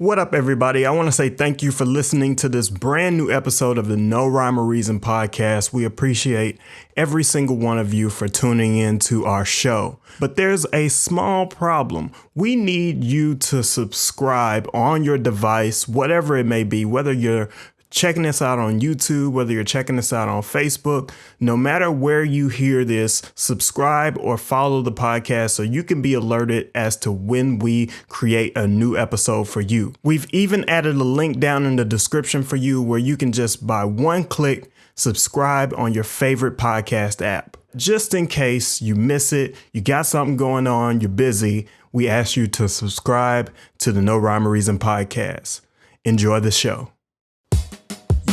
What up, everybody? I want to say thank you for listening to this brand new episode of the No Rhyme or Reason podcast. We appreciate every single one of you for tuning in to our show. But there's a small problem. We need you to subscribe on your device, whatever it may be, whether you're checking us out on YouTube, whether you're checking us out on Facebook, no matter where you hear this, subscribe or follow the podcast so you can be alerted as to when we create a new episode for you. We've even added a link down in the description for you where you can just by one click subscribe on your favorite podcast app. Just in case you miss it, you got something going on, you're busy, we ask you to subscribe to the No Rhyme or Reason podcast. Enjoy the show.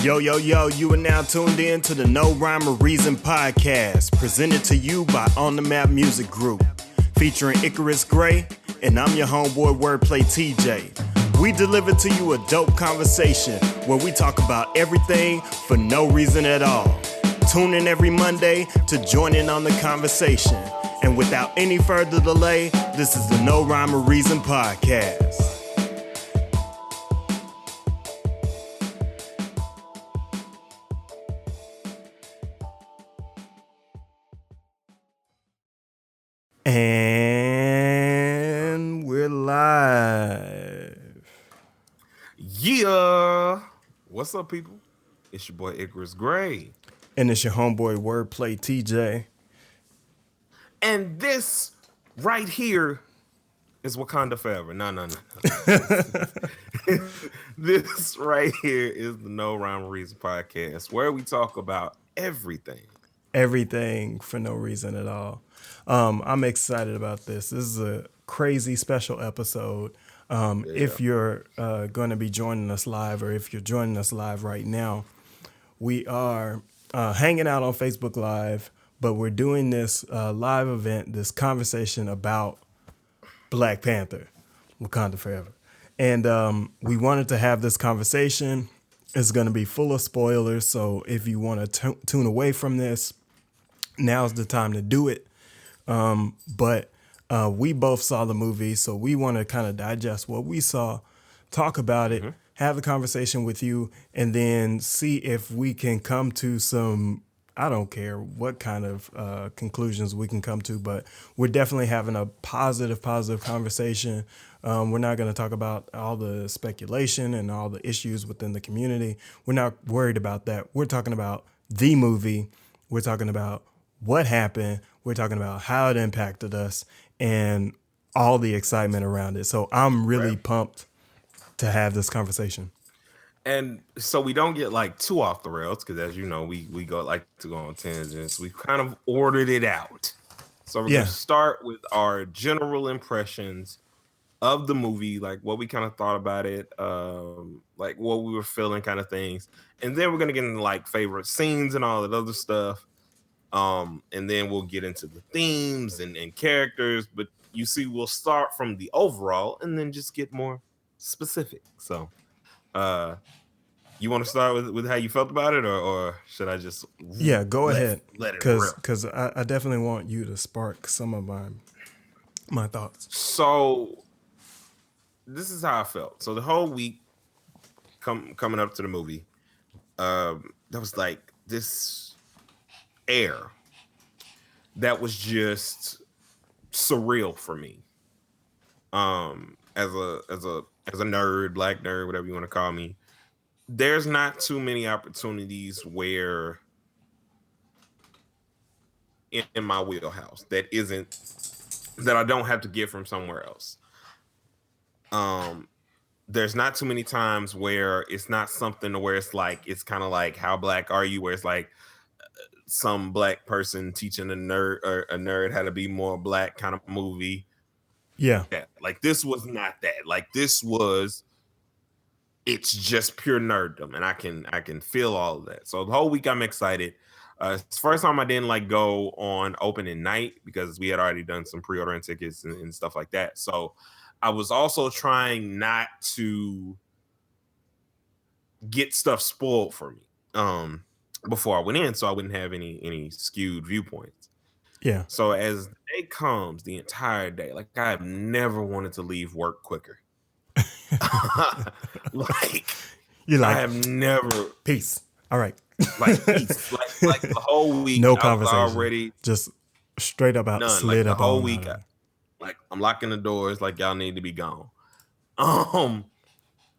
Yo, you are now tuned in to the No Rhyme or Reason podcast, presented to you by On The Map Music Group, featuring Icarus Gray, and I'm your homeboy WordPlay T.JAY. We deliver to you a dope conversation where we talk about everything for no reason at all. Tune in every Monday to join in on the conversation. And without any further delay, this is the No Rhyme or Reason podcast. And we're live. Yeah. What's up, people? It's your boy Icarus Gray. And it's your homeboy WordPlay T.J. And this right here is Wakanda Forever. No. This right here is the No Rhyme or Reason podcast, where we talk about everything. Everything for no reason at all. I'm excited about this. This is a crazy special episode. If you're going to be joining us live, or if you're joining us live right now, we are hanging out on Facebook Live, but we're doing this live event, this conversation about Black Panther, WAKANDA Forever. And we wanted to have this conversation. It's going to be full of spoilers, so if you want to tune away from this, now's the time to do it. But we both saw the movie, so we want to kind of digest what we saw, talk about it, have a conversation with you, and then see if we can come to some, I don't care what kind of conclusions we can come to, but we're definitely having a positive conversation. We're not going to talk about all the speculation and all the issues within the community. We're not worried about that. We're talking about the movie. We're talking about what happened. We're talking about how it impacted us and all the excitement around it. So I'm really pumped to have this conversation. And so we don't get like too off the rails, because as you know, we go like to go on tangents. We've kind of ordered it out. So we're going to start with our general impressions of the movie, like what we kind of thought about it, like what we were feeling, kind of things. And then we're going to get into like favorite scenes and all that other stuff. And then we'll get into the themes and characters, but you see, we'll start from the overall and then just get more specific. So, you want to start with how you felt about it, or should I just go ahead? Let it because I definitely want you to spark some of my thoughts. So this is how I felt. So the whole week coming up to the movie, that was like this air that was just surreal for me. As a nerd, black nerd, whatever you want to call me, there's not too many opportunities where in my wheelhouse that I don't have to get from somewhere else. There's not too many times where it's not something where it's like, it's kind of like How Black Are You, where it's like some black person teaching a nerd how to be more black kind of movie. Yeah. Like this was not that. Like this was, it's just pure nerddom, and I can feel all of that. So the whole week I'm excited. It's the first time I didn't like go on opening night because we had already done some pre-ordering tickets and stuff like that. So I was also trying not to get stuff spoiled for me before I went in, so I wouldn't have any skewed viewpoints. Yeah. So as the day comes, the entire day, like I've never wanted to leave work quicker. Like, You're I like, have never peace. All right. like peace. Like the whole week, No I was conversation. already Just straight up out, none. Like slid the up whole on out week, of it. like I'm locking the doors. Like y'all need to be gone. Um,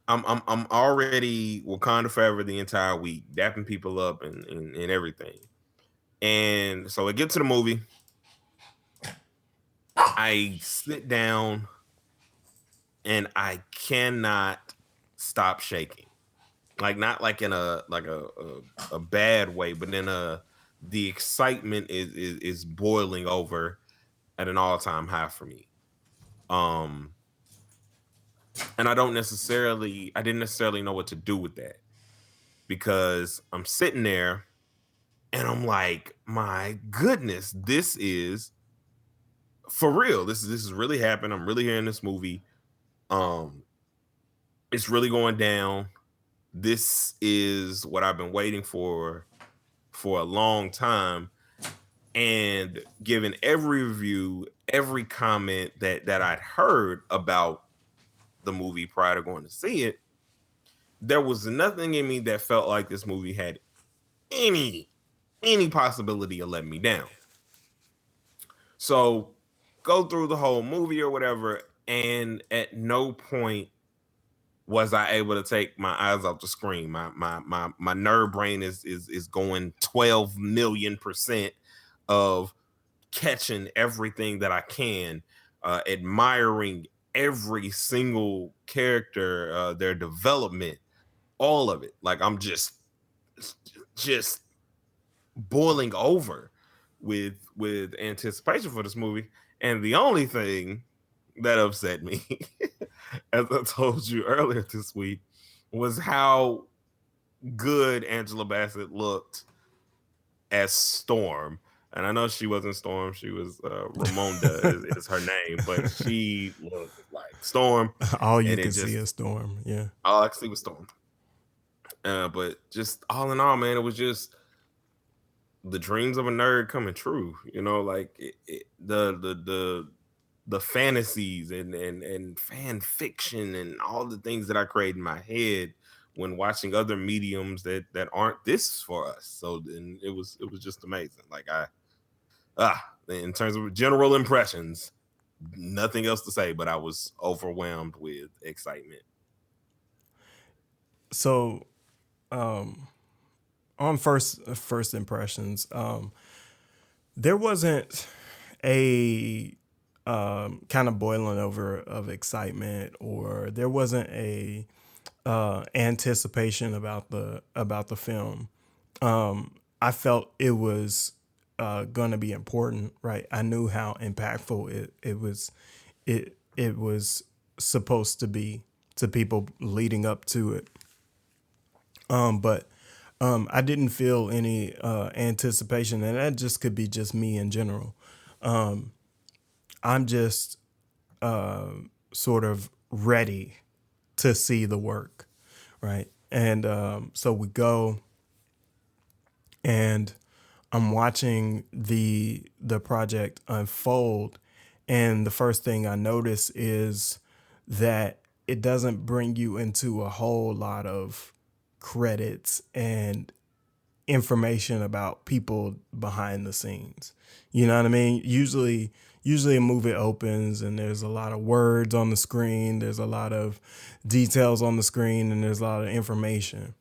I'm already Wakanda Forever the entire week, dapping people up and everything. And so I get to the movie. I sit down and I cannot stop shaking. Like not like in a bad way, but in the excitement is boiling over at an all-time high for me. Um and I didn't necessarily know what to do with that, because I'm sitting there and I'm like, my goodness, this is for real. This is really happening. I'm really hearing this movie. Um it's really going down. This is what I've been waiting for a long time. And given every review, every comment that I'd heard about the movie prior to going to see it, there was nothing in me that felt like this movie had any possibility of letting me down. So go through the whole movie or whatever, and at no point was I able to take my eyes off the screen. My nerd brain is going 12 million% of catching everything that I can, admiring every single character, their development, all of it. Like I'm just boiling over with anticipation for this movie. And the only thing that upset me, as I told you earlier this week, was how good Angela Bassett looked as Storm. And I know she wasn't Storm; she was Ramonda is her name, but she looked like Storm, All you and can it see just is Storm. Yeah. all I could see was Storm. But just all in all, man, it was just the dreams of a nerd coming true. You know, like the fantasies and fan fiction and all the things that I create in my head when watching other mediums that aren't this for us. So then it was just amazing. Like in terms of general impressions, nothing else to say, but I was overwhelmed with excitement. So, on first impressions, there wasn't a kind of boiling over of excitement, or there wasn't a anticipation about the film. I felt it was going to be important, right? I knew how impactful it was supposed to be to people leading up to it. But I didn't feel any anticipation, and that just could be just me in general. I'm just sort of ready to see the work, right? And so we go, and I'm watching the project unfold, and the first thing I notice is that it doesn't bring you into a whole lot of credits and information about people behind the scenes. You know what I mean? Usually a movie opens and there's a lot of words on the screen, there's a lot of details on the screen, and there's a lot of information.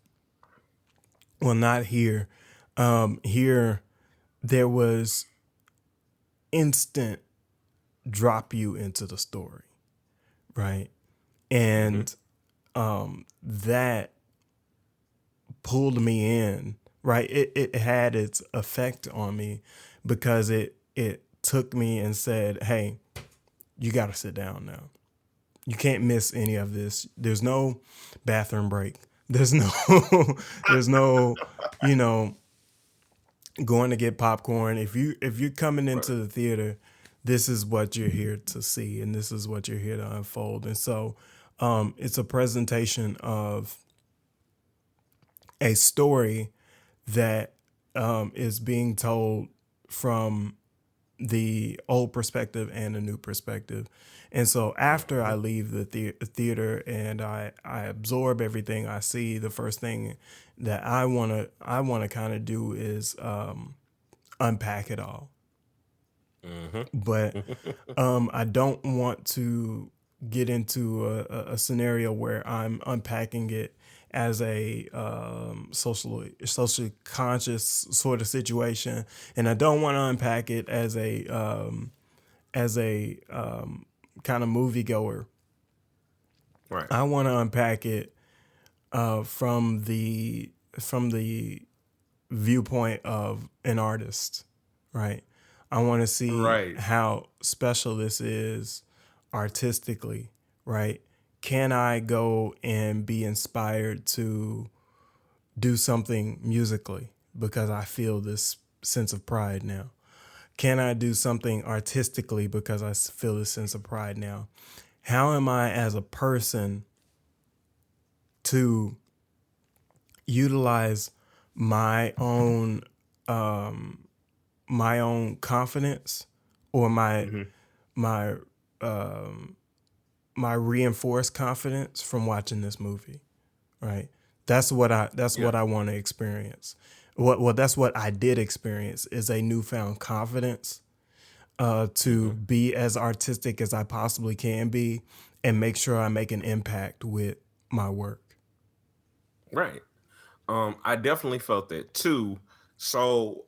Well, not here. Here there was instant drop you into the story, right? And that pulled me in, right? It had its effect on me, because it took me and said, hey, you got to sit down now. You can't miss any of this. There's no bathroom break. There's no, there's no, you know, going to get popcorn. If you're coming into the theater, this is what you're here to see, and this is what you're here to unfold. And so, it's a presentation of a story that is being told from the old perspective and the new perspective. And so after I leave the theater and I absorb everything I see, the first thing that I wanna kind of do is unpack it all. But I don't want to get into a scenario where I'm unpacking it as a socially conscious sort of situation, and I don't want to unpack it as a kind of moviegoer. Right. I want to unpack it from the viewpoint of an artist, right? I want to see Right. how special this is artistically, right? Can I go and be inspired to do something musically because I feel this sense of pride now? Can I do something artistically because I feel this sense of pride now? How am I as a person to utilize my own my own confidence or my my reinforced confidence from watching this movie, right? That's Yeah. what I want to experience. Well, that's what I did experience is a newfound confidence to be as artistic as I possibly can be and make sure I make an impact with my work. Right. I definitely felt that too. So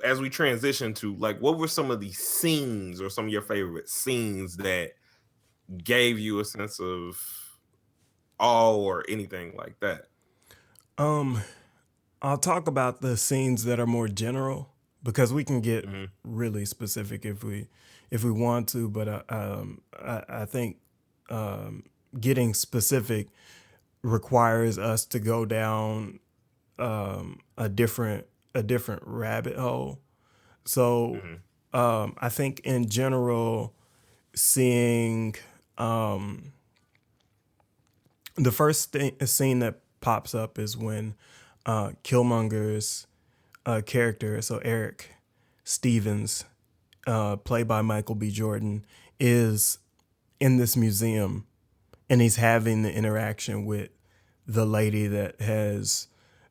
as we transition to like, what were some of these scenes or some of your favorite scenes that gave you a sense of awe or anything like that? Um, I'll talk about the scenes that are more general because we can get Hmm. really specific if we want to, but I think getting specific requires us to go down a different rabbit hole. So Hmm. I think in general, seeing um, the first scene that pops up is when Killmonger's character, so Eric Stevens, played by Michael B. Jordan, is in this museum and he's having the interaction with the lady that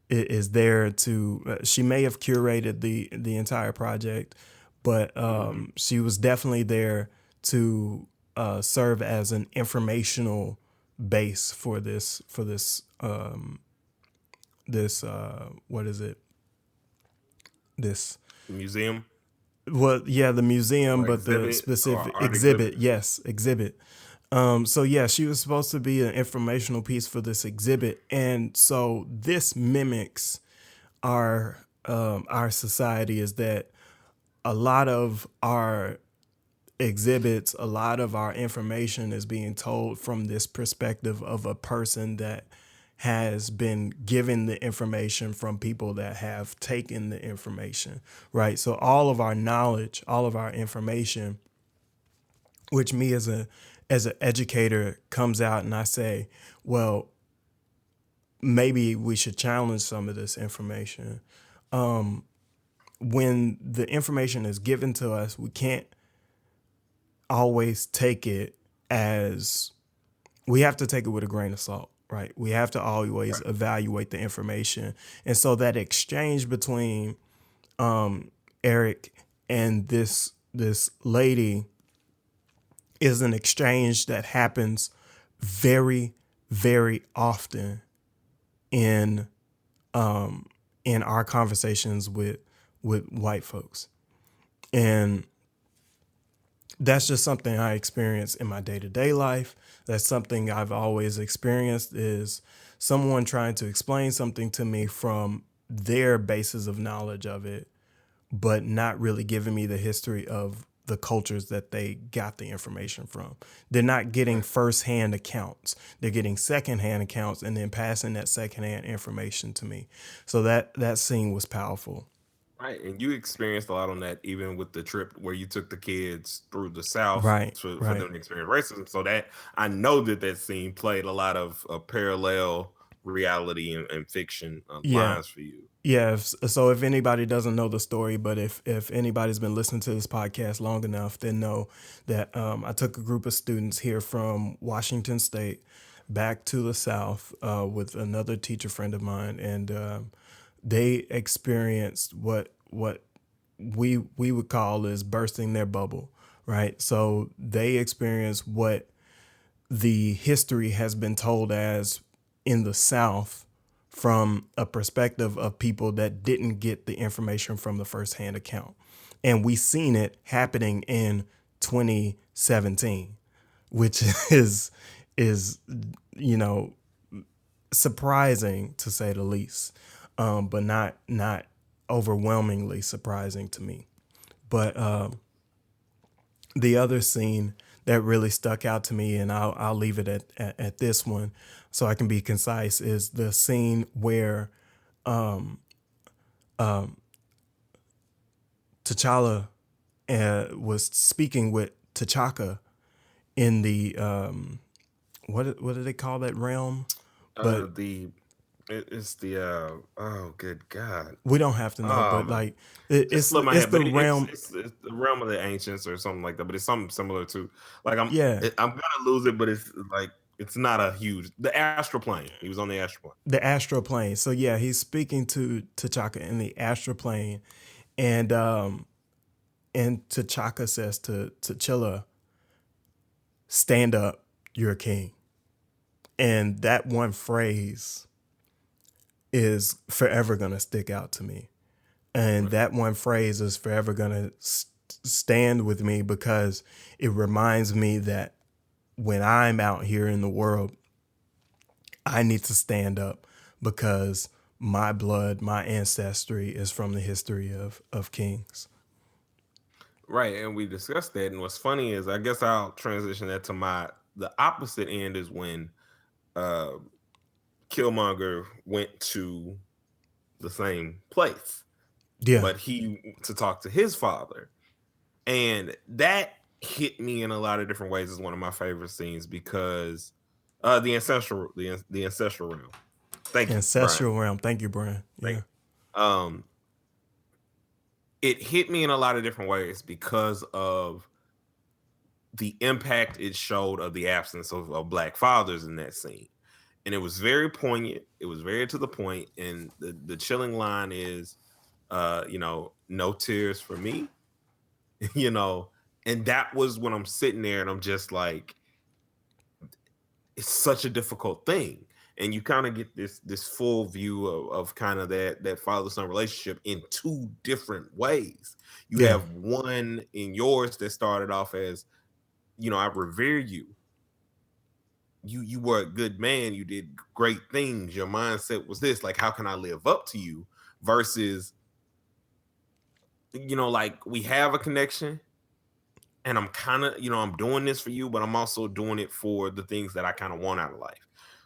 is there to she may have curated the entire project, but Hmm. she was definitely there to serve as an informational base for this what is it, this The museum well, yeah, the museum, or but the exhibit or specific art exhibit, exhibit. yes, exhibit. So yeah, she was supposed to be an informational piece for this exhibit, and so this mimics our society is that a lot of our exhibits, a lot of our information is being told from this perspective of a person that has been given the information from people that have taken the information, right? So all of our knowledge, all of our information, which me as an educator comes out and I say, well, maybe we should challenge some of this information. When the information is given to us, we can't always take it as we have to take it with a grain of salt, right? We have to always Right. evaluate the information. And so that exchange between Eric and this lady is an exchange that happens very, very often in in our conversations with white folks. And that's just something I experience in my day-to-day life. That's something I've always experienced is someone trying to explain something to me from their basis of knowledge of it, but not really giving me the history of the cultures that they got the information from. They're not getting Right. firsthand accounts. They're getting secondhand accounts and then passing that secondhand information to me. So that scene was powerful. Right. And you experienced a lot on that, even with the trip where you took the kids through the South Right, for right. them to experience racism. So that I know that that scene played a lot of parallel reality and fiction Yeah. lines for you. Yeah. So if anybody doesn't know the story, but if anybody's been listening to this podcast long enough, then know that I took a group of students here from Washington State back to the South with another teacher friend of mine, and they experienced what we would call is bursting their bubble, right? So they experienced what the history has been told as in the South from a perspective of people that didn't get the information from the firsthand account. And we seen it happening in 2017, which is you know surprising to say the least, but not overwhelmingly surprising to me. But the other scene that really stuck out to me, and I'll leave it at this one so I can be concise, is the scene where T'Challa was speaking with T'Chaka in the what do they call that realm? But It's the oh good God. we don't have to know. But like Just slip my it's head, the but realm. it's the realm of the ancients or something like that. But it's something similar to like Yeah, I'm gonna lose it, but it's like it's not a huge the astral plane. He was on the astral plane. the astral plane. So yeah, he's speaking to T'Chaka in the astral plane, and T'Chaka says to T'Challa, "Stand up, you're a king." And that one phrase is forever gonna stick out to me, and that one phrase is forever gonna stand with me because it reminds me that when I'm out here in the world, I need to stand up because my blood, my ancestry is from the history of kings. Right, and we discussed that. And what's funny is, I guess I'll transition that to the opposite end is when uh, Killmonger went to the same place, Yeah. but he to talk to his father, and that hit me in a lot of different ways. Is one of my favorite scenes because the ancestral realm. Thank you, Brian. Ancestral realm. Thank you, Brian. Thank Yeah. you. It hit me in a lot of different ways because of the impact it showed of the absence of Black fathers in that scene. And it was very poignant. It was very to the point. And the chilling line is, no tears for me, and that was when I'm sitting there and I'm just like, it's such a difficult thing. And you kind of get this full view of kind of that father-son relationship in two different ways. You Yeah. have one in yours that started off as, I revere you. You were a good man. You did great things. Your mindset was this, like, how can I live up to you? Versus, like, we have a connection and I'm kind of, I'm doing this for you, but I'm also doing it for the things that I kind of want out of life.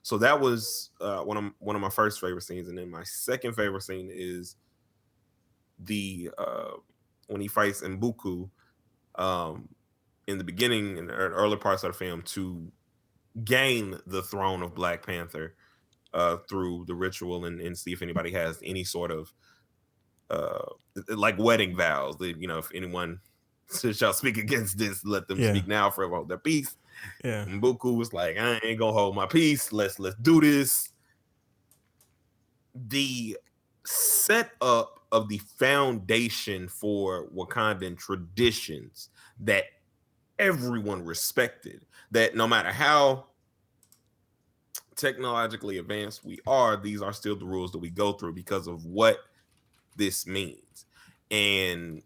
So that was one of my first favorite scenes. And then my second favorite scene is the when he fights Mbuku in the beginning, in the early parts of the film, to gain the throne of Black Panther through the ritual and see if anybody has any sort of like wedding vows. That, if anyone shall speak against this, let them speak now, forever hold their peace. Yeah. Mbuku was like, I ain't gonna hold my peace. Let's do this. The setup of the foundation for Wakandan traditions that everyone respected, that no matter how technologically advanced we are, these are still the rules that we go through because of what this means. And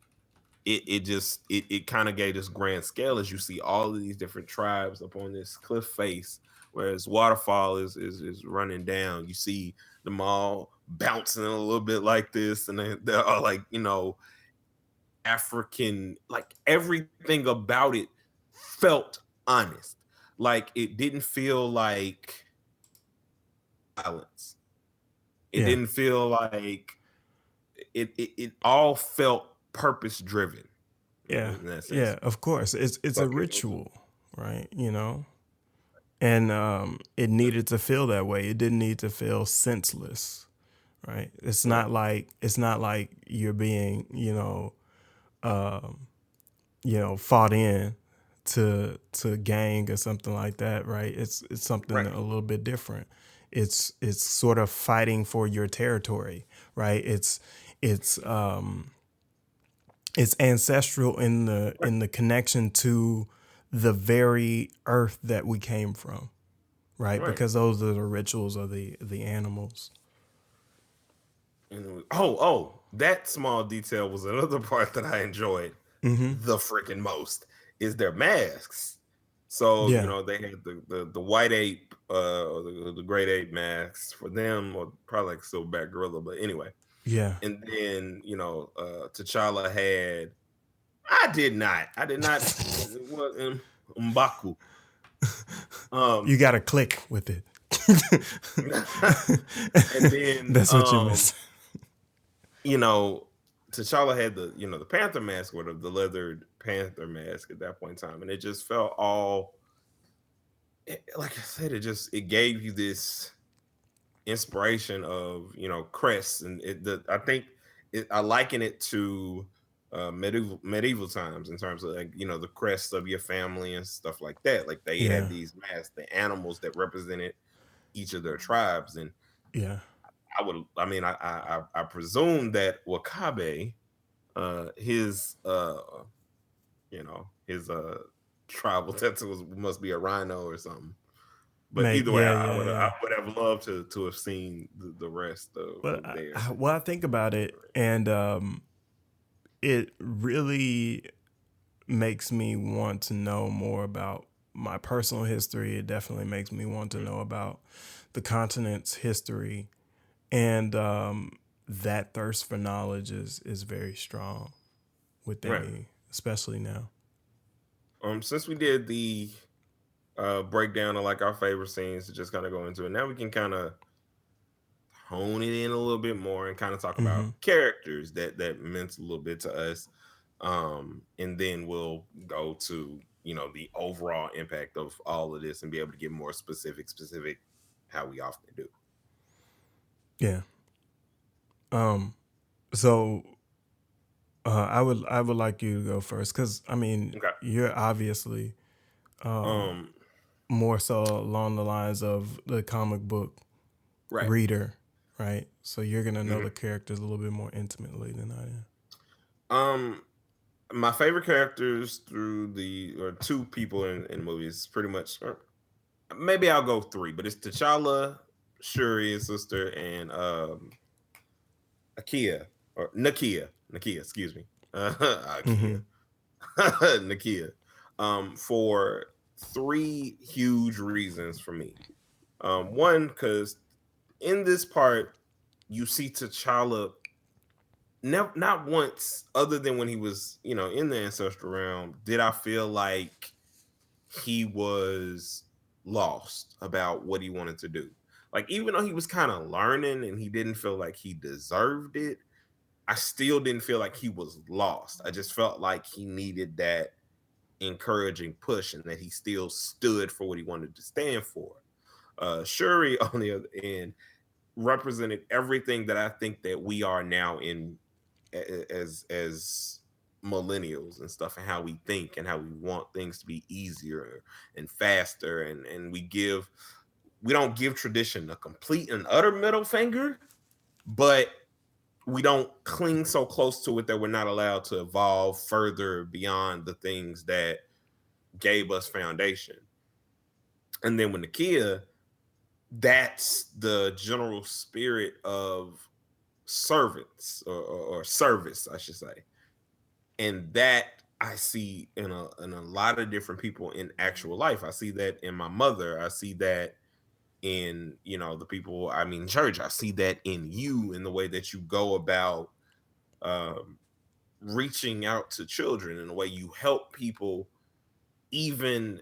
it kind of gave this grand scale as you see all of these different tribes up on this cliff face, whereas waterfall is running down. You see them all bouncing a little bit like this, and they're all like, African, like everything about it felt honest. Like it didn't feel like violence. It didn't feel like it all felt purpose driven. Yeah. Yeah, of course. It's a ritual, right? And it needed to feel that way. It didn't need to feel senseless, right? It's Right. not like you're being, fought in to gang or something like that, right? It's something Right. a little bit different. It's sort of fighting for your territory, right? It's it's ancestral Right. in the connection to the very earth that we came from, right? Right. Because those are the rituals of the animals. And that small detail was another part that I enjoyed Mm-hmm. the freaking most is their masks. So Yeah, they had the white ape, or the great ape masks for them, or probably like silverback gorilla, but anyway. yeah, And then T'Challa had. I did not. What M'Baku. you Um, got to click with it. and then That's what you miss. you know, T'Challa had the Panther mask, or the leathered Panther mask at that point in time, and it just felt all like I said, it gave you this inspiration of crests, and I think I liken it to medieval times in terms of like the crests of your family and stuff like that. Like they had Yeah, these masks, the animals that represented each of their tribes, and yeah, I presume that Wakabe, his his tribal tattoo must be a rhino or something. But mate. either way, Yeah, I yeah, would yeah. have loved to have seen the rest But of theirs. well, I think about it, and it really makes me want to know more about my personal history. It definitely makes me want to know about the continent's history, and that thirst for knowledge is very strong within Right. me, especially now. Since we did the breakdown of like our favorite scenes to just kind of go into it, now we can kind of hone it in a little bit more and kind of talk Mm-hmm. about characters that meant a little bit to us. And then we'll go to the overall impact of all of this and be able to get more specific how we often do. Yeah. Um. So I would like you to go first because I mean Okay. you're obviously Um. more so along the lines of the comic book Right. reader, right? So you're gonna know Mhm. the characters a little bit more intimately than I am. Um. My favorite characters through the or two people in movies pretty much, or maybe I'll go three, but it's T'Challa, Shuri, his sister, and Akia or Nakia, excuse me, Mm-hmm. Akia, Nakia, for three huge reasons for me. One, because in this part you see T'Challa never, not once, other than when he was in the ancestral realm, did I feel like he was lost about what he wanted to do. Like, even though he was kind of learning and he didn't feel like he deserved it, I still didn't feel like he was lost. I just felt like he needed that encouraging push and that he still stood for what he wanted to stand for. Shuri, on the other end, represented everything that I think that we are now in as millennials and stuff, and how we think and how we want things to be easier and faster, and we don't give tradition a complete and utter middle finger, but we don't cling so close to it that we're not allowed to evolve further beyond the things that gave us foundation. And then with Nakia, that's the general spirit of servants, or service, I should say. And that I see in a lot of different people in actual life. I see that in my mother. I see that in the people I mean church. I see that in you, in the way that you go about um, reaching out to children, in the way you help people, even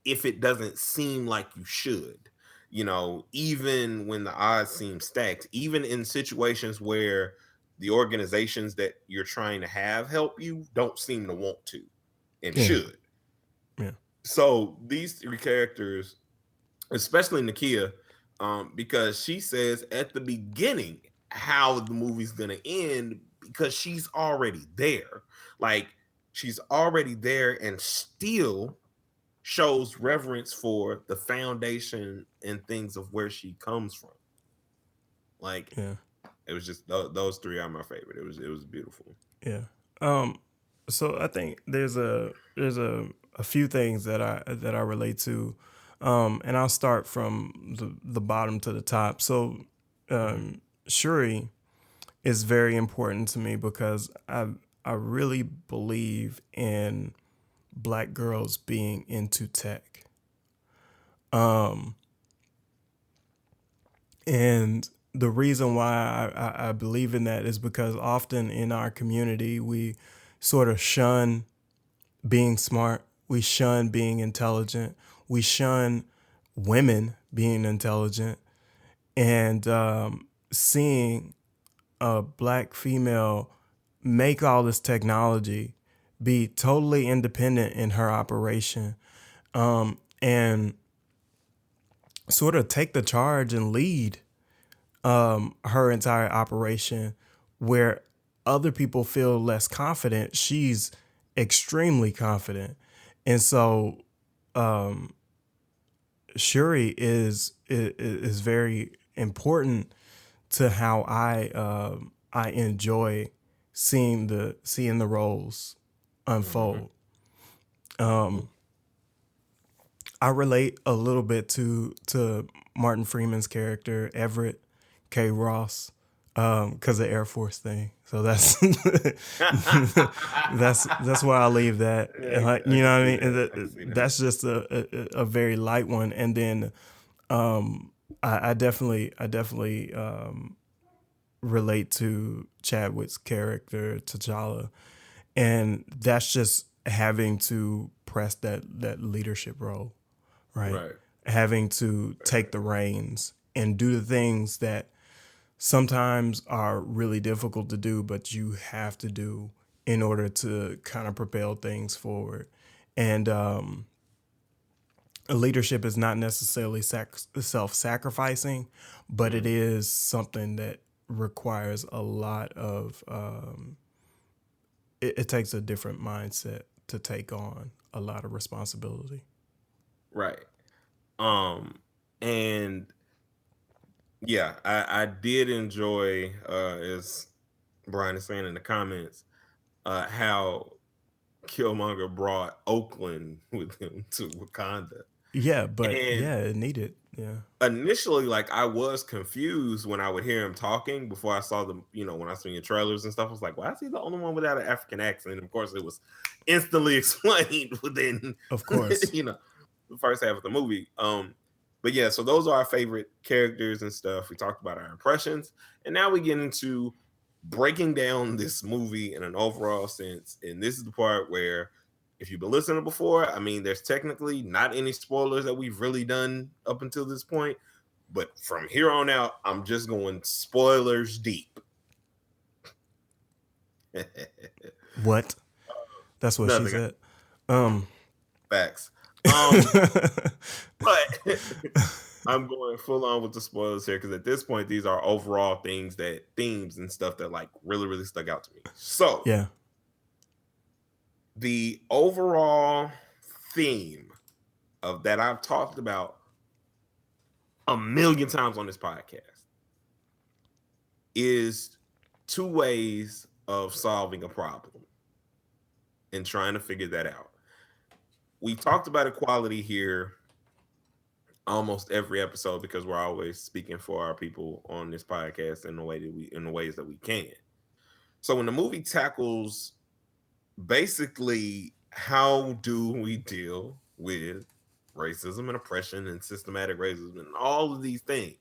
if it doesn't seem like you should. Even when the odds seem stacked, even in situations where the organizations that you're trying to have help you don't seem to want to and Yeah, should. yeah, So these three characters, especially Nakia, because she says at the beginning how the movie's gonna end because she's already there. Like she's already there and still shows reverence for the foundation and things of where she comes from. Like Yeah. it was just those three are my favorite. It was beautiful. Yeah. So I think there's a few things that I relate to, and I'll start from the bottom to the top. So, Shuri is very important to me because I really believe in black girls being into tech. And the reason why I believe in that is because often in our community we sort of shun being smart, we shun being intelligent, we shun women being intelligent, and seeing a black female make all this technology, be totally independent in her operation, and sort of take the charge and lead her entire operation where other people feel less confident. She's extremely confident. And so Shuri is very important to how I enjoy seeing the roles unfold. I relate a little bit to Martin Freeman's character Everett K. Ross because of Air Force thing. So that's that's why I leave that. Yeah, Like, I you know can what I see mean? that. I can see that. That's just a very light one. And then I definitely relate to Chadwick's character T'Challa, and that's just having to press that leadership role, right? Right. Having to take the reins and do the things that sometimes are really difficult to do, but you have to do in order to kind of propel things forward. And leadership is not necessarily self-sacrificing, but it is something that requires a lot of. It takes a different mindset to take on a lot of responsibility. Right. And yeah, I did enjoy as Brian is saying in the comments, how Killmonger brought Oakland with him to Wakanda. Yeah, but And yeah, it needed. Yeah, initially, like I was confused when I would hear him talking before I saw them, when I seen the trailers and stuff. I was like, why is he the only one without an African accent? And of course, it was instantly explained within, of course. The first half of the movie. But yeah, so those are our favorite characters and stuff. We talked about our impressions, and now we get into breaking down this movie in an overall sense. And this is the part where, if you've been listening before, I mean, there's technically not any spoilers that we've really done up until this point. But from here on out, I'm just going spoilers deep. What? That's what she Nothing. said. Facts. But I'm going full on with the spoilers here because at this point, these are overall themes and stuff that like really, really stuck out to me. So Yeah. the overall theme of that I've talked about a million times on this podcast is two ways of solving a problem and trying to figure that out. We talked about equality here almost every episode because we're always speaking for our people on this podcast in the ways that we can. So when the movie tackles basically how do we deal with racism and oppression and systematic racism and all of these things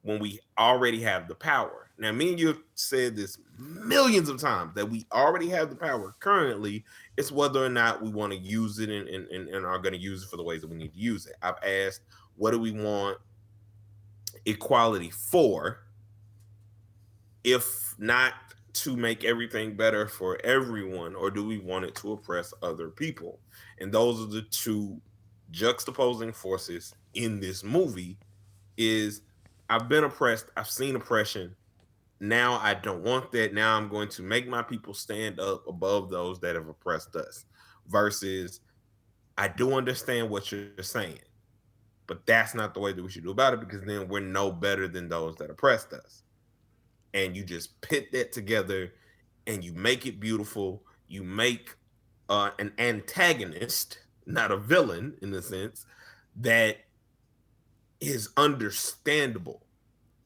when we already have the power. Now, me and you have said this millions of times that we already have the power currently. It's whether or not we want to use it and are going to use it for the ways that we need to use it. I've asked, what do we want equality for? If not to make everything better for everyone, or do we want it to oppress other people? And those are the two juxtaposing forces in this movie is I've been oppressed, I've seen oppression. Now I don't want that. Now I'm going to make my people stand up above those that have oppressed us. Versus, I do understand what you're saying, but that's not the way that we should do about it, because then we're no better than those that oppressed us. And you just pit that together and you make it beautiful. You make an antagonist, not a villain in the sense, that is understandable.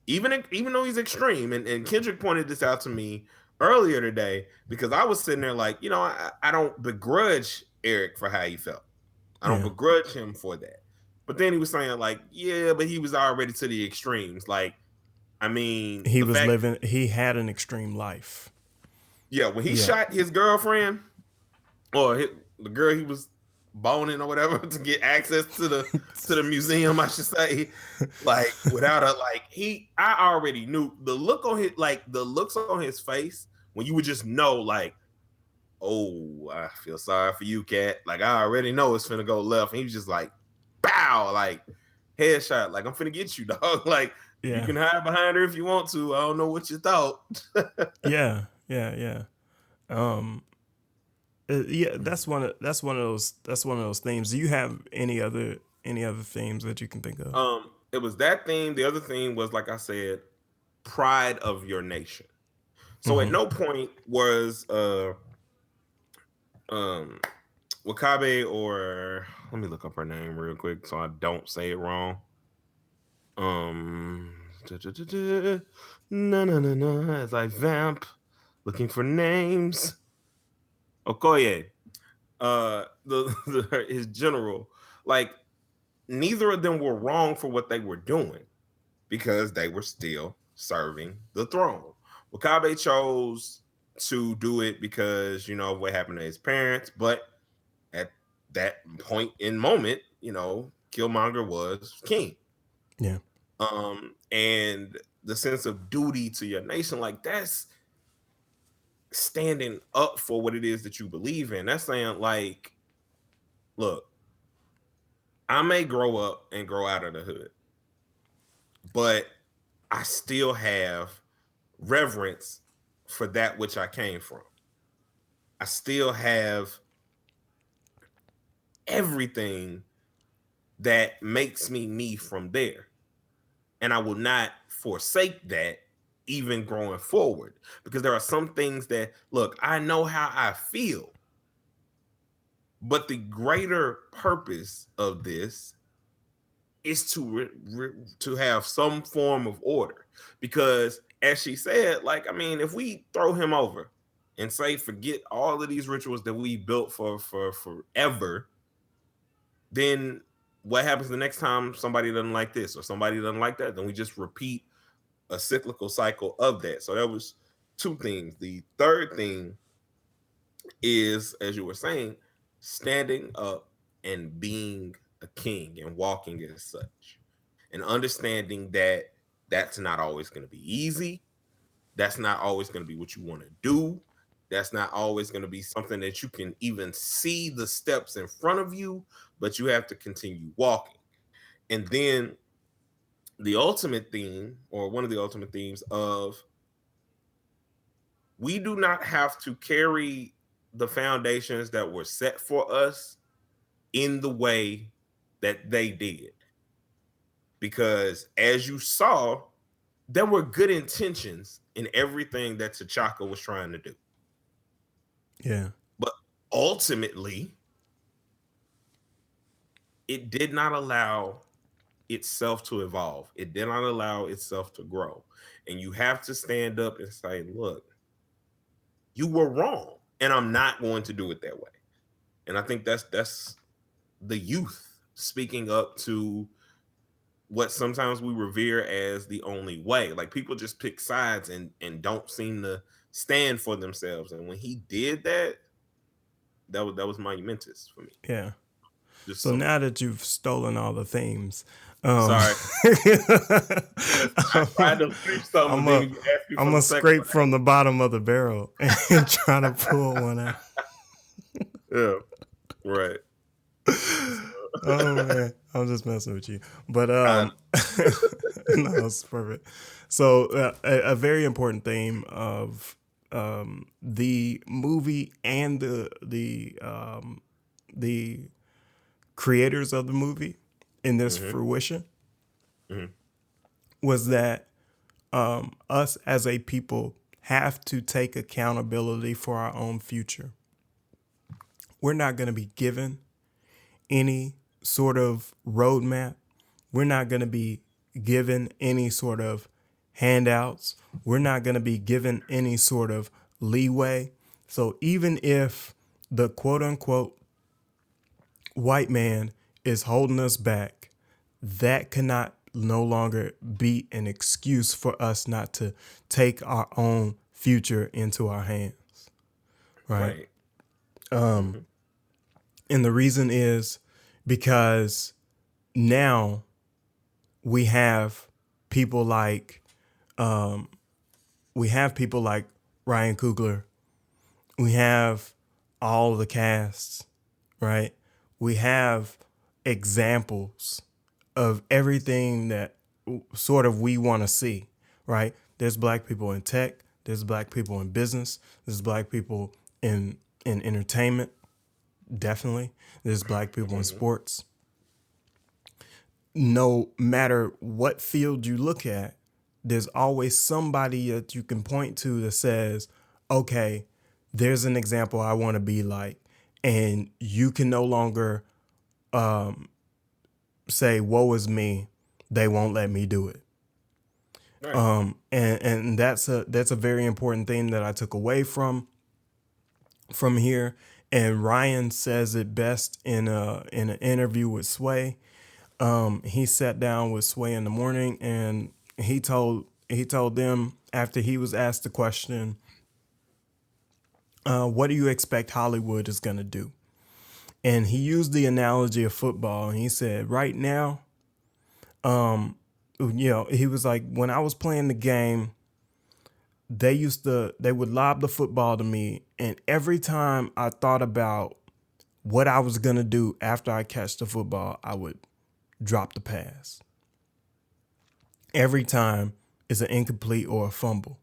Even though he's extreme, and Kendrick pointed this out to me earlier today, because I was sitting there like, I don't begrudge Eric for how he felt. I don't begrudge him for that. But then he was saying like, yeah, but he was already to the extremes. Like, I mean, he had an extreme life. Yeah, when he shot his girlfriend, or the girl he was boning or whatever, to get access to the museum, I should say, like, without I already knew the looks on his face when you would just know, like, oh, I feel sorry for you, cat. Like, I already know it's finna go left. And he was just like, bow, like, headshot, like, I'm finna get you, dog. Like, you can hide behind her if you want to. I don't know what you thought. Yeah. That's one of those themes. Do you have any other themes that you can think of? It was that theme. The other theme was, like I said, pride of your nation. So at no point was Wakabe, or let me look up her name real quick so I don't say it wrong. No, as I vamp looking for names. Okoye, his general, like, neither of them were wrong for what they were doing, because they were still serving the throne. Wakabe chose to do it because, what happened to his parents, but at that point in moment, Killmonger was king. Yeah. And the sense of duty to your nation, like, that's standing up for what it is that you believe in. That's saying, like, look, I may grow up and grow out of the hood, but I still have reverence for that which I came from. I still have everything that makes me from there. And I will not forsake that even growing forward, because there are some things that, look, I know how I feel, but the greater purpose of this is to have some form of order. Because, as she said, like, I mean, if we throw him over and say, forget all of these rituals that we built for forever, then what happens the next time somebody doesn't like this or somebody doesn't like that? Then we just repeat a cyclical cycle of that. So that was two things. The third thing is, as you were saying, standing up and being a king and walking as such, and understanding that that's not always going to be easy. That's not always going to be what you want to do. That's not always going to be something that you can even see the steps in front of you, but you have to continue walking. And then the ultimate theme, or one of the ultimate themes of, we do not have to carry the foundations that were set for us in the way that they did. Because, as you saw, there were good intentions in everything that T'Chaka was trying to do. Yeah. But ultimately, it did not allow itself to evolve. It did not allow itself to grow. And you have to stand up and say, look, you were wrong, and I'm not going to do it that way. And I think that's the youth speaking up to what sometimes we revere as the only way. Like, people just pick sides and don't seem to stand for themselves. And when he did that, that was monumentous for me. Yeah. Just so now that you've stolen all the themes, sorry. I tried to finish something. I'm gonna scrape from the bottom of the barrel and try to pull one out. Yeah, right. Oh man, I'm just messing with you. But Uh, no, it's perfect. So a very important theme of the movie and the creators of the movie in this fruition was that us as a people have to take accountability for our own future. We're not going to be given any sort of roadmap. We're not going to be given any sort of handouts. We're not going to be given any sort of leeway. So even if the quote unquote white man is holding us back, that cannot no longer be an excuse for us not to take our own future into our hands. Right. right. And the reason is because now we have people like Ryan Coogler. We have all the casts, right? We have examples of everything that sort of we want to see, right? There's black people in tech, there's black people in business, there's black people in entertainment, definitely. There's black people in sports. No matter what field you look at, there's always somebody that you can point to that says, okay, there's an example I want to be like. And you can no longer say, woe is me, they won't let me do it. Right. And that's a very important thing that I took away from here. And Ryan says it best in an interview with Sway. He sat down with Sway in the morning, and he told them after he was asked the question, "What do you expect Hollywood is going to do?" And he used the analogy of football, and he said, "Right now, he was like, when I was playing the game, they would lob the football to me, and every time I thought about what I was gonna do after I catch the football, I would drop the pass. Every time is an incomplete or a fumble."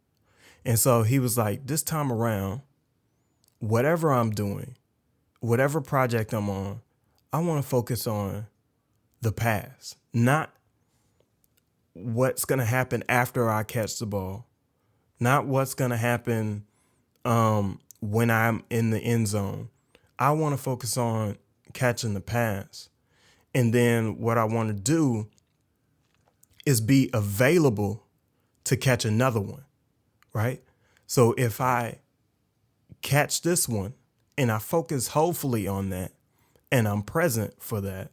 And so he was like, this time around, whatever I'm doing, whatever project I'm on, I want to focus on the pass, not what's going to happen after I catch the ball, not what's going to happen when I'm in the end zone. I want to focus on catching the pass. And then what I want to do is be available to catch another one, right? So if I catch this one and I focus hopefully on that and I'm present for that,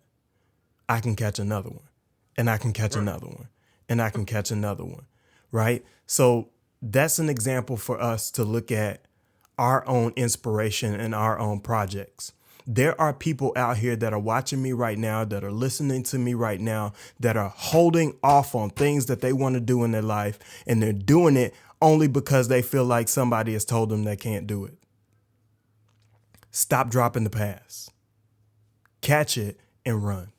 I can catch another one, and I can catch another one, and I can catch another one, right? So that's an example for us to look at our own inspiration and our own projects. There are people out here that are watching me right now, that are listening to me right now, that are holding off on things that they want to do in their life, and they're doing it only because they feel like somebody has told them they can't do it. Stop dropping the pass. Catch it and run.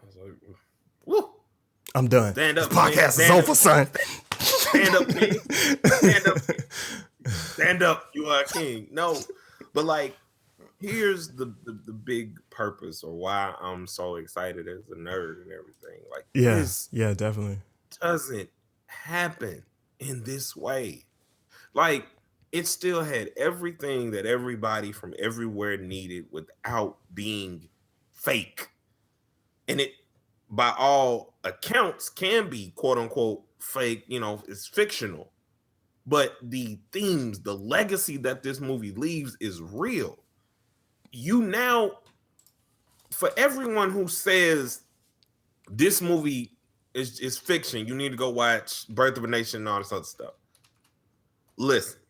I was like, woo. I'm done. Stand up, this podcast is over, son. Stand up, king. Stand up, king. Stand up. You are a king. No, but like, here's the big purpose, or why I'm so excited as a nerd and everything. Like, this definitely doesn't happen in this way. Like, it still had everything that everybody from everywhere needed without being fake. And it, by all accounts, can be quote unquote fake, it's fictional. But the themes, the legacy that this movie leaves is real. You now, for everyone who says this movie is fiction, you need to go watch Birth of a Nation and all this other stuff. Listen,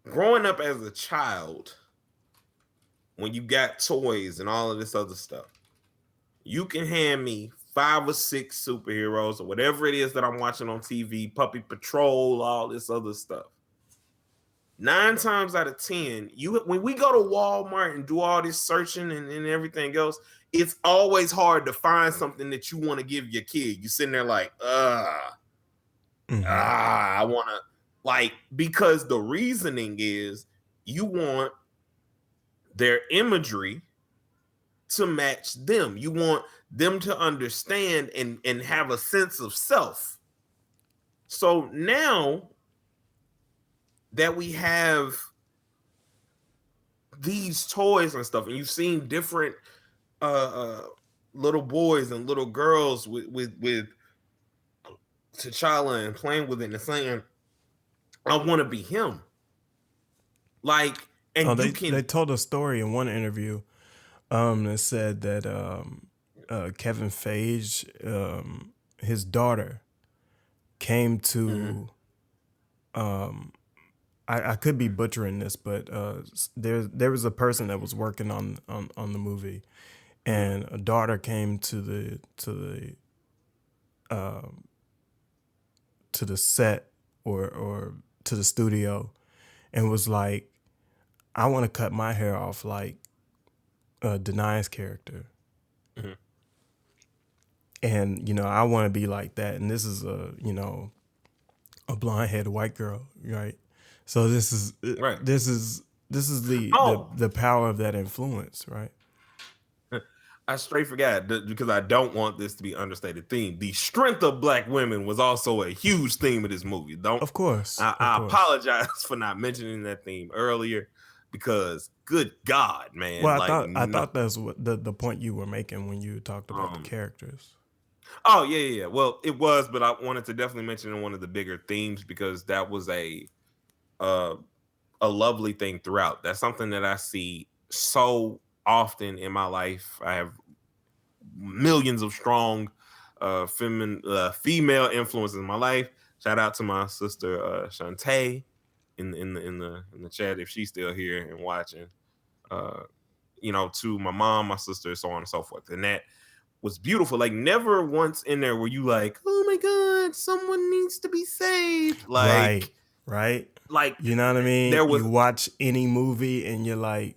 growing up as a child, when you got toys and all of this other stuff, you can hand me 5 or 6 superheroes or whatever it is that I'm watching on TV, Puppy Patrol, all this other stuff. 9 times out of 10, when we go to Walmart and do all this searching and everything else, it's always hard to find something that you want to give your kid. You sitting there like, I want to, like, because the reasoning is you want their imagery to match them. You want them to understand and have a sense of self. So now that we have these toys and stuff, and you've seen different little boys and little girls with T'Challa and playing with it and saying, I want to be him. Like, and they told a story in one interview that said that Kevin Feige, his daughter, came to I could be butchering this, but there was a person that was working on the movie, and a daughter came to the set or to the studio and was like, I want to cut my hair off like Denai's character. And, you know, I want to be like that. And this is a blonde-headed white girl, right? So this is right. This is the power of that influence, right? I straight forgot because I don't want this to be understated theme. The strength of black women was also a huge theme of this movie. Of course. I apologize for not mentioning that theme earlier because good God, man. Well, I thought that's what the point you were making when you talked about the characters. Oh, yeah. Well, it was, but I wanted to definitely mention one of the bigger themes because that was a lovely thing throughout. That's something that I see so often in my life. I have millions of strong female influences in my life. Shout out to my sister Shantae in the chat if she's still here and watching. To my mom, my sister, so on and so forth. And that was beautiful. Like, never once in there were you like, oh my God, someone needs to be saved. Like, right. Like, you know what I mean? You watch any movie and you're like,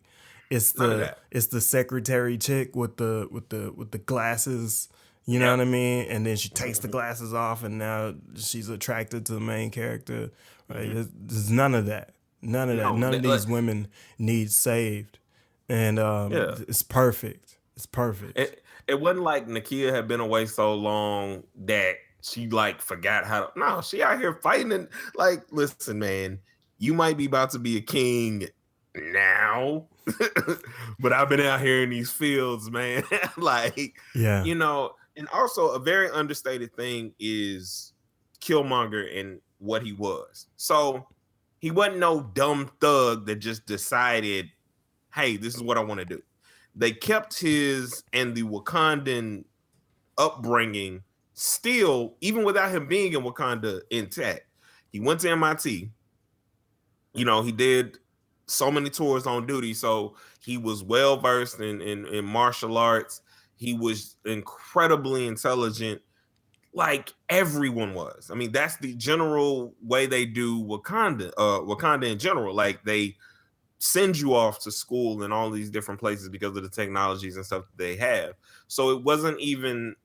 it's the secretary chick with the glasses. You know what I mean? And then she takes the glasses off, and now she's attracted to the main character. Right? There's none of that. None of these women need saved, and it's perfect. It's perfect. It wasn't like Nakia had been away so long that she like forgot how to. No, she out here fighting. And like, listen, man, you might be about to be a king now, but I've been out here in these fields, man. Like, and also a very understated thing is Killmonger and what he was. So he wasn't no dumb thug that just decided, hey, this is what I want to do. They kept his and the Wakandan upbringing still, even without him being in Wakanda, intact. He went to MIT. He did so many tours on duty, so he was well versed in martial arts. He was incredibly intelligent, like everyone was. I mean, that's the general way they do Wakanda in general. Like, they send you off to school in all these different places because of the technologies and stuff that they have. So it wasn't even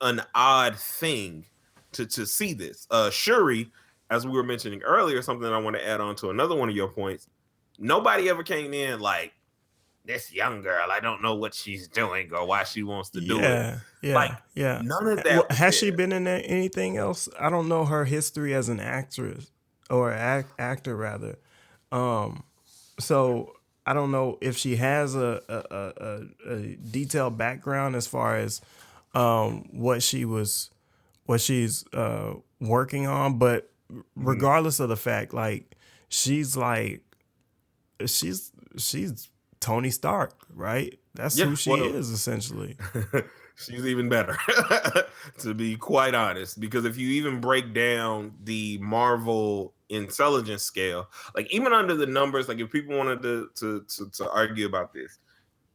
an odd thing to see this. Shuri, as we were mentioning earlier, something I want to add on to another one of your points. Nobody ever came in like, this young girl, I don't know what she's doing or why she wants to do it. None of that. Has she been in anything else? I don't know her history as an actress or actor rather. So I don't know if she has a detailed background as far as what she's working on, but regardless of the fact, like she's Tony Stark, right? That's who she is essentially. She's even better, to be quite honest, because if you even break down the Marvel intelligence scale, like even under the numbers, like if people wanted to argue about this,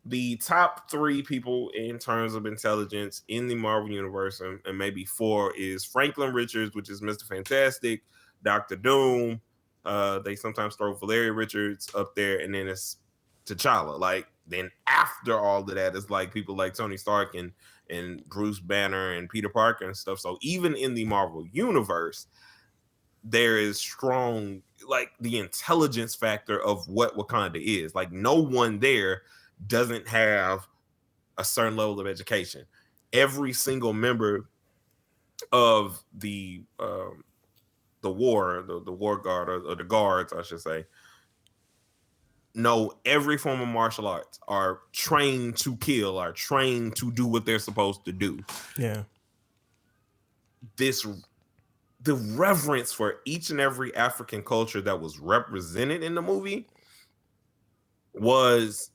the top 3 people in terms of intelligence in the Marvel universe, and maybe 4, is Franklin Richards, which is Mr. Fantastic, Dr. Doom, They sometimes throw Valeria Richards up there, and then it's T'Challa. Like then after all of that, it's like people like Tony Stark and Bruce Banner and Peter Parker and stuff. So even in the Marvel universe, there is strong like the intelligence factor of what Wakanda is. Like no one there doesn't have a certain level of education. Every single member of the war, the war guard or the guards, I should say, know every form of martial arts, are trained to kill, are trained to do what they're supposed to do. Yeah. The reverence for each and every African culture that was represented in the movie was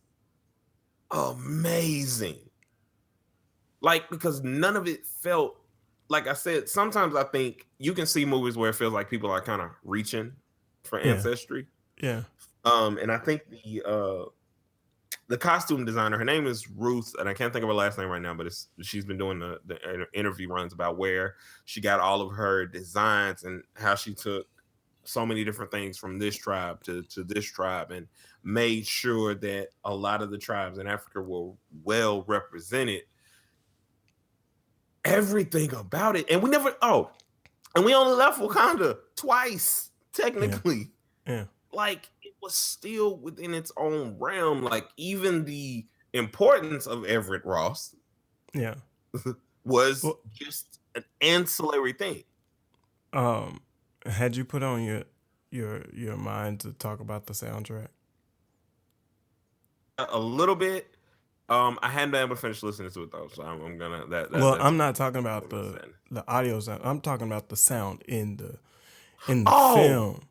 amazing. Like, because none of it felt, like I said, sometimes I think you can see movies where it feels like people are kind of reaching for ancestry. Yeah. And I think the costume designer, her name is Ruth, and I can't think of her last name right now, but she's been doing the interview runs about where she got all of her designs and how she took so many different things from this tribe to this tribe and made sure that a lot of the tribes in Africa were well represented. Everything about it. And we only left Wakanda twice, technically. Yeah. Like it was still within its own realm. Like even the importance of Everett Ross was just an ancillary thing. Had you put on your mind to talk about the soundtrack? A little bit. I hadn't been able to finish listening to it though, so I'm gonna I'm not talking about the audio sound. I'm talking about the sound in the film.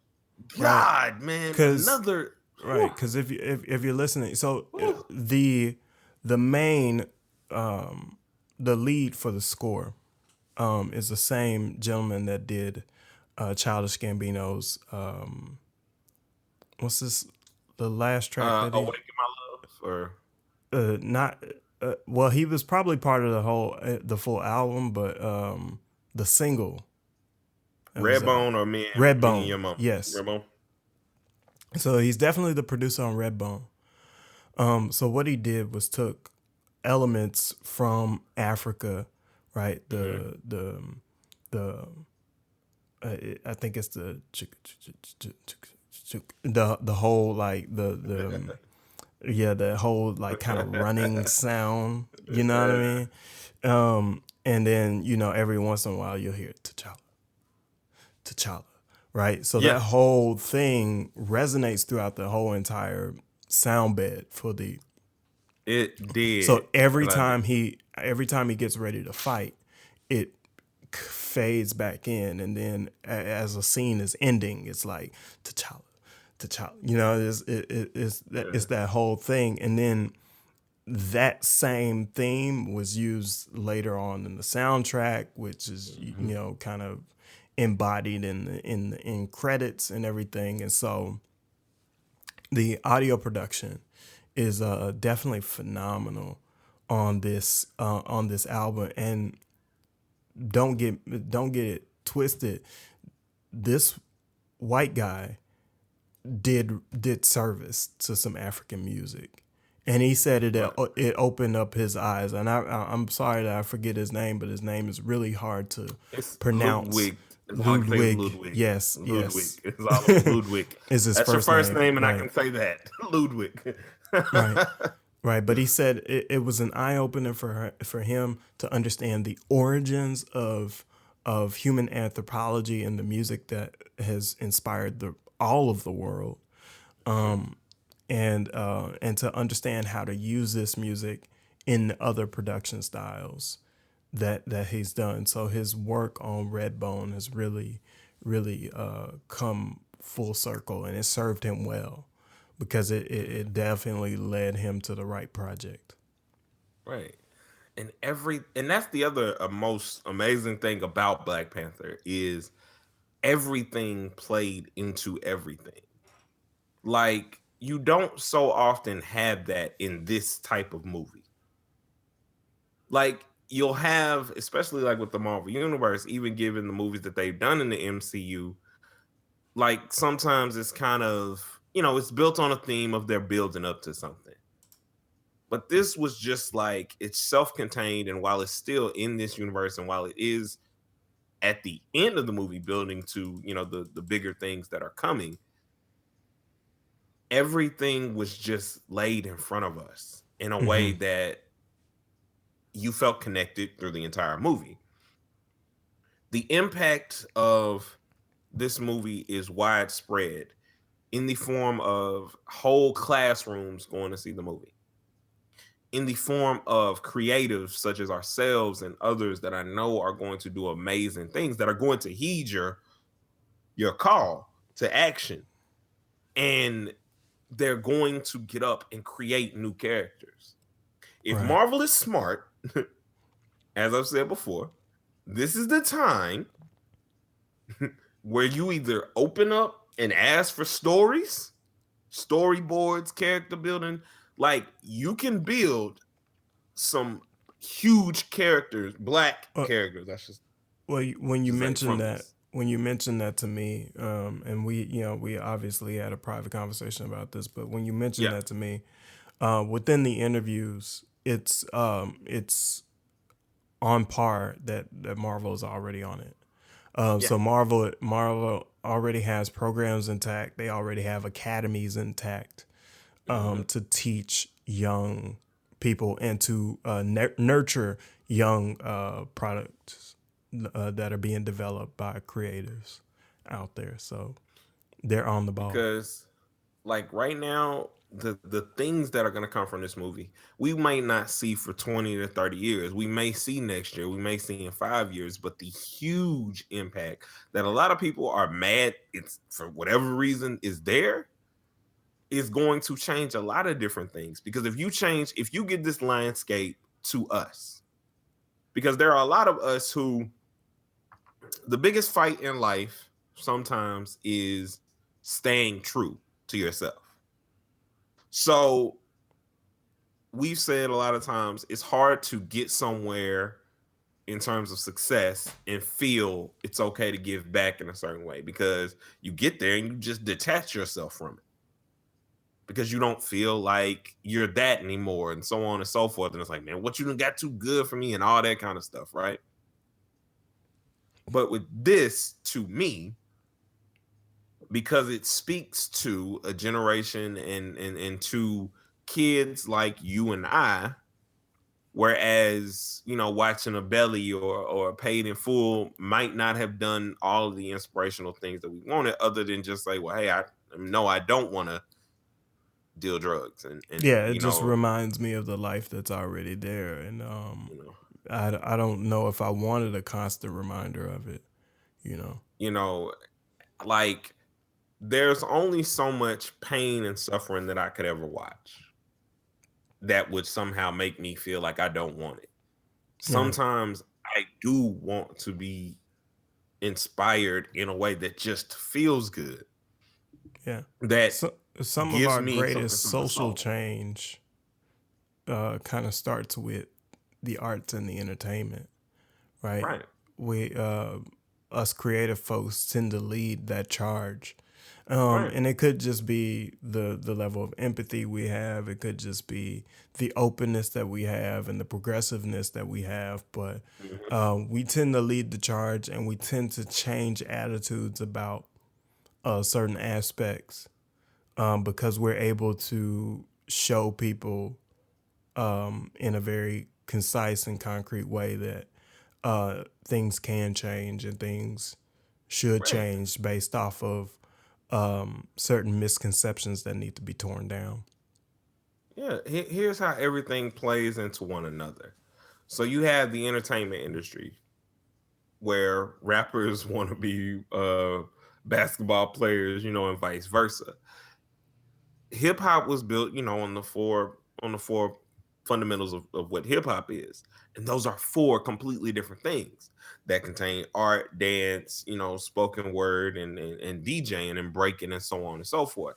God, right? Man, another right? Because if you're listening, so the main the lead for the score is the same gentleman that did Childish Gambino's what's this, the last track that he Awaken My Love, or not well, he was probably part of the full album, but the single Redbone or Me and Your Mom. Yes. Redbone. So he's definitely the producer on Redbone. So what he did was took elements from Africa, right? I think it's the whole like the whole like kind of running sound, you know what I mean? And then, every once in a while you'll hear T'Challa, right? So that whole thing resonates throughout the whole entire sound bed for the. It did. So every time he gets ready to fight, it fades back in, and then as a scene is ending, it's like T'Challa. It's that whole thing, and then that same theme was used later on in the soundtrack, which is kind of embodied in credits and everything. And so the audio production is definitely phenomenal on this album. And don't get it twisted. This white guy did service to some African music, and he said it opened up his eyes. And I'm sorry that I forget his name, but his name is really hard to pronounce. Ludwig. Yes. It's all Ludwig. Is his That's first your first name, and right. I can say that. Ludwig. Right. But he said it was an eye opener for him to understand the origins of human anthropology and the music that has inspired all of the world, and to understand how to use this music in other production styles that he's done. So his work on Redbone has really, really come full circle, and it served him well because it definitely led him to the right project. Right. And that's the other most amazing thing about Black Panther is everything played into everything. Like you don't so often have that in this type of movie. Like you'll have, especially like with the Marvel Universe, even given the movies that they've done in the MCU, like sometimes it's kind of, it's built on a theme of they're building up to something. But this was just like, it's self-contained, and while it's still in this universe, and while it is at the end of the movie building to, the bigger things that are coming, everything was just laid in front of us in a way that you felt connected through the entire movie. The impact of this movie is widespread in the form of whole classrooms going to see the movie, in the form of creatives such as ourselves and others that I know are going to do amazing things, that are going to heed your call to action, and they're going to get up and create new characters. If Marvel is smart, as I've said before, this is the time where you either open up and ask for stories, storyboards, character building. Like, you can build some huge characters, black characters. That's just when you mentioned that to me, and we obviously had a private conversation about this, but when you mentioned that to me, within the interviews, it's on par that Marvel is already on it. So Marvel already has programs intact. They already have academies intact to teach young people and to nurture young products that are being developed by creatives out there. So they're on the ball. Because like right now, the things that are going to come from this movie, we might not see for 20 to 30 years. We may see next year, we may see in 5 years, but the huge impact that a lot of people are mad it's for whatever reason is there, is going to change a lot of different things. Because if you get this landscape to us, because there are a lot of us who, the biggest fight in life sometimes is staying true to yourself. So we've said a lot of times it's hard to get somewhere in terms of success and feel it's okay to give back in a certain way, because you get there and you just detach yourself from it because you don't feel like you're that anymore, and so on and so forth. And it's like, man, what you done got too good for me and all that kind of stuff, right? But with this, to me, because it speaks to a generation and to kids like you and I, whereas watching a Belly or a Paid in Full might not have done all of the inspirational things that we wanted, other than just say, well, hey, I don't want to deal drugs, and it just reminds me of the life that's already there, and I don't know if I wanted a constant reminder of it. Like, there's only so much pain and suffering that I could ever watch that would somehow make me feel like I don't want it. Sometimes I do want to be inspired in a way that just feels good. Yeah. That some of our greatest social change kind of starts with the arts and the entertainment, right? Right. We us creative folks tend to lead that charge. Right. And it could just be the level of empathy we have. It could just be the openness that we have and the progressiveness that we have. But we tend to lead the charge, and we tend to change attitudes about certain aspects because we're able to show people in a very concise and concrete way that things can change and things should change based off of certain misconceptions that need to be torn down. Yeah, here's how everything plays into one another. So you have the entertainment industry where rappers want to be basketball players, and vice versa. Hip hop was built, on the four fundamentals of what hip hop is. And those are four completely different things that contain art, dance, spoken word, and DJing and breaking and so on and so forth.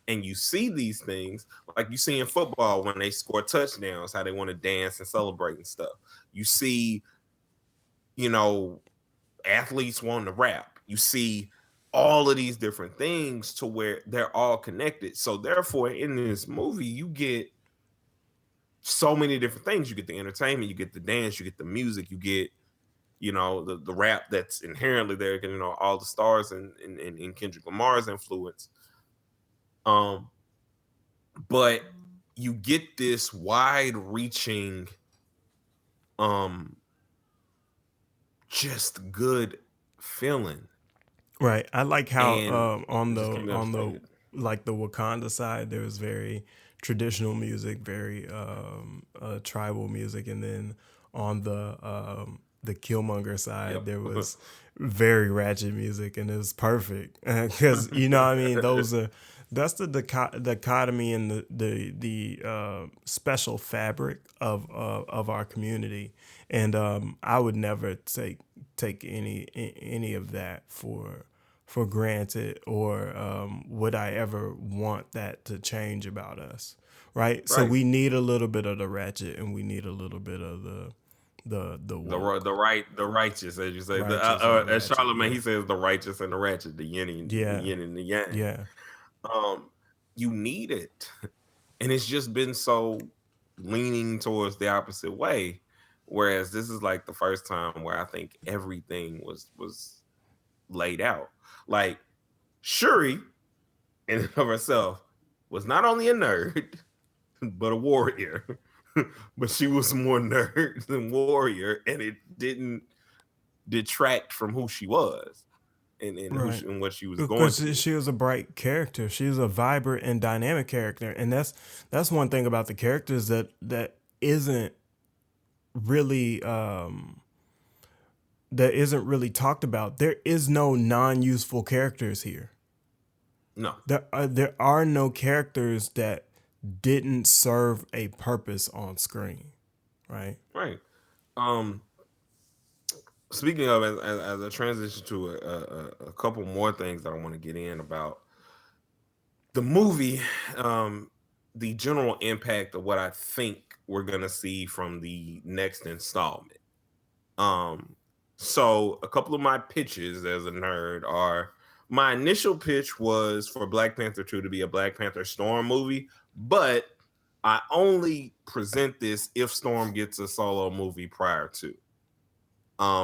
And you see these things like you see in football when they score touchdowns, how they want to dance and celebrate and stuff. You see, athletes wanting to rap. You see all of these different things to where they're all connected. So therefore, in this movie, you get so many different things. You get the entertainment, you get the dance, you get the music, you get, the rap that's inherently there, all the stars and Kendrick Lamar's influence. But you get this wide reaching, just good feeling. Right. I like how on Just the can't be on the understated. like the Wakanda side there was very traditional music, very tribal music, and then on the Killmonger side Yep. there was very ratchet music, and it was perfect because you know what I mean that's the dichotomy and the special fabric of our community, and I would never take any of that for granted, or would I ever want that to change about us, right? So Right. we need a little bit of the ratchet, and we need a little bit of the woke, The righteous, as you say. righteous and the As ratchet. Charlemagne, Yeah, he says the righteous and the ratchet, the yeah, yin and the yang. yeah. You need it, and it's just been so leaning towards the opposite way. Whereas this is like the first time where I think everything was laid out. Like Shuri, in and of herself, was not only a nerd but a warrior. But she was more nerd than warrior, and it didn't detract from who she was and Right. and what she was going Because through. she was a bright character. She was a vibrant and dynamic character, and that's one thing about the characters that isn't really that isn't really talked about. There is no non-useful characters here. No, There are no characters that didn't serve a purpose on screen, right? right. Um, Speaking of, as a transition to a couple more things that I want to get in about the movie, the general impact of what I think we're gonna see from the next installment. Um, so a couple of my pitches as a nerd are, my initial pitch was for Black Panther 2 to be a Black Panther Storm movie, but I only present this if Storm gets a solo movie prior to.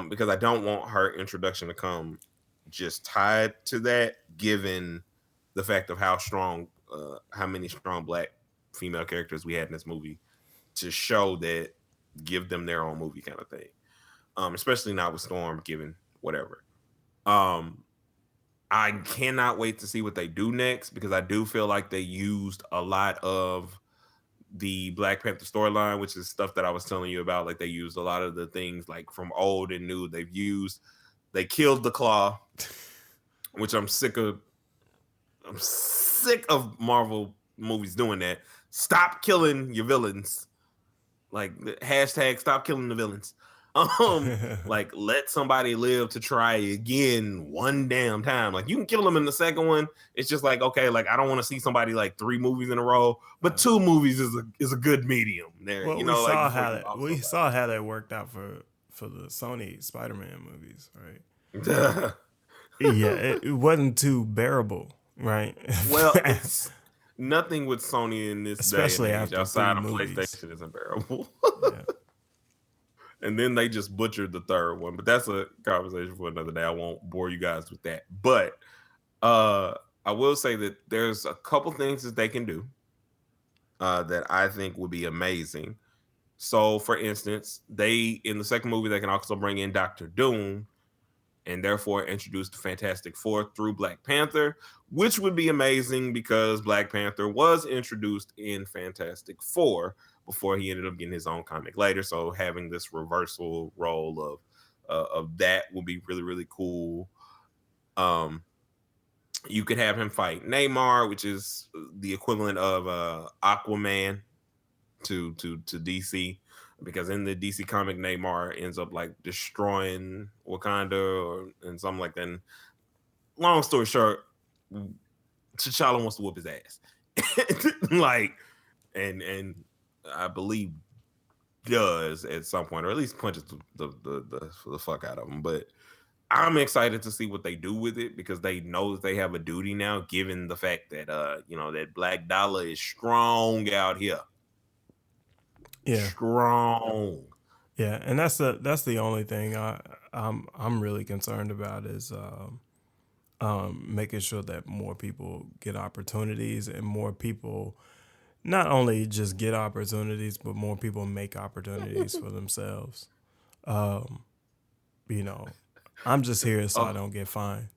Because I don't want her introduction to come just tied to that, given the fact of how many strong Black female characters we had in this movie, to show that, give them their own movie kind of thing. Especially not with Storm, given whatever. I cannot wait to see what they do next, because I do feel like they used a lot of the Black Panther storyline, which is stuff that I was telling you about. Like, they used a lot of the things like from old and new. They killed the Claw, which I'm sick of. I'm sick of Marvel movies doing that. Stop killing your villains. Like, hashtag stop killing the villains. Like, let somebody live to try again one damn time. Like, you can kill them in the second one. It's just like, okay, like, I don't want to see somebody like 3 movies in a row, but 2 movies is a good medium there. Well, Like, we saw how that worked out for the Sony Spider-Man movies, right? Yeah, it wasn't too bearable, right? Well, it's nothing with Sony in this Especially day and age after outside 3 of movies. PlayStation is unbearable. Yeah. And then they just butchered the third one, but that's a conversation for another day. I won't bore you guys with that. But I will say that there's a couple things that they can do that I think would be amazing. So, for instance, in the second movie, they can also bring in Doctor Doom, and therefore introduce the Fantastic Four through Black Panther, which would be amazing because Black Panther was introduced in Fantastic Four before he ended up getting his own comic later. So having this reversal role of that would be really, really cool. You could have him fight Namor, which is the equivalent of Aquaman to DC, because in the DC comic, Namor ends up like destroying Wakanda and something like that. And long story short, T'Challa wants to whoop his ass, like, and I believe does at some point, or at least punches the fuck out of him. But I'm excited to see what they do with it because they know that they have a duty now, given the fact that that Black Dollar is strong out here. Yeah. Strong. Yeah, and that's the only thing I'm really concerned about is making sure that more people get opportunities and more people not only just get opportunities, but more people make opportunities for themselves. You know, I'm just here so I don't get fined.